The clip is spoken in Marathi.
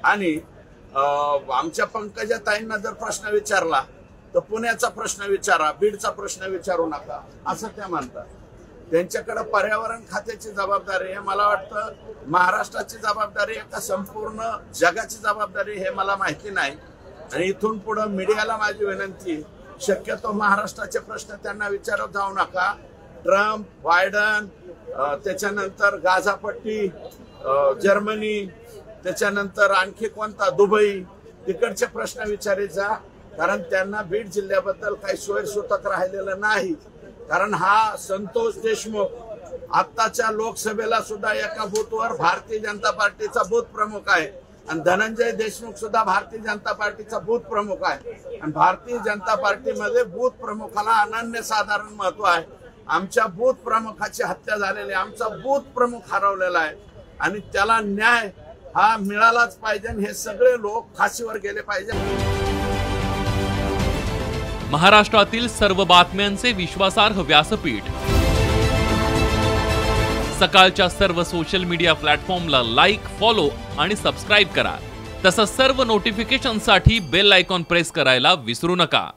आणि आमच्या पंकजाताईंना जर प्रश्न विचारला तर पुण्याचा प्रश्न विचारा, बीडचा प्रश्न विचारू नका असं त्या म्हणतात. त्यांच्याकडे पर्यावरण खात्याची जबाबदारी आहे. मला वाटतं महाराष्ट्राची जबाबदारी आहे का संपूर्ण जगाची जबाबदारी हे मला माहिती नाही. आणि इथून पुढे मीडियाला माझी विनंती, शक्यतो महाराष्ट्राचे प्रश्न त्यांना विचारत जाऊ नका. ट्रम्प, बायडन, त्याच्यानंतर गाझापट्टी, जर्मनी, त्याच्यानंतर आणखी कोणता, दुबई, तिकडचे प्रश्न विचारित जा. कारण त्यांना बीड जिल्ह्याबद्दल काही सोयीसूतक राहिलेलं नाही. कारण हा संतोष देशमुख आत्ताच्या लोकसभेला सुद्धा एका बूथवर भारतीय जनता पार्टीचा बूथ प्रमुख आहे आणि धनंजय देशमुख सुद्धा भारतीय जनता पार्टीचा बूथ प्रमुख आहे. आणि भारतीय जनता पार्टीमध्ये बूथ प्रमुखाला अनन्यसाधारण महत्व आहे. आमच्या बूथ प्रमुखाची हत्या झालेली, आमचा बूथ प्रमुख हरवलेला आहे आणि त्याला न्याय हा मिळालाच पाहिजे. हे सगळे लोक फाशीवर गेले पाहिजे. महाराष्ट्रातील सर्व बातम्यांचे विश्वासार्ह व्यासपीठ, सकाळच्या सर्व सोशल मीडिया प्लॅटफॉर्मला लाईक, फॉलो आणि सबस्क्राईब करा. तसंच सर्व नोटिफिकेशनसाठी बेल आयकॉन प्रेस करायला विसरू नका.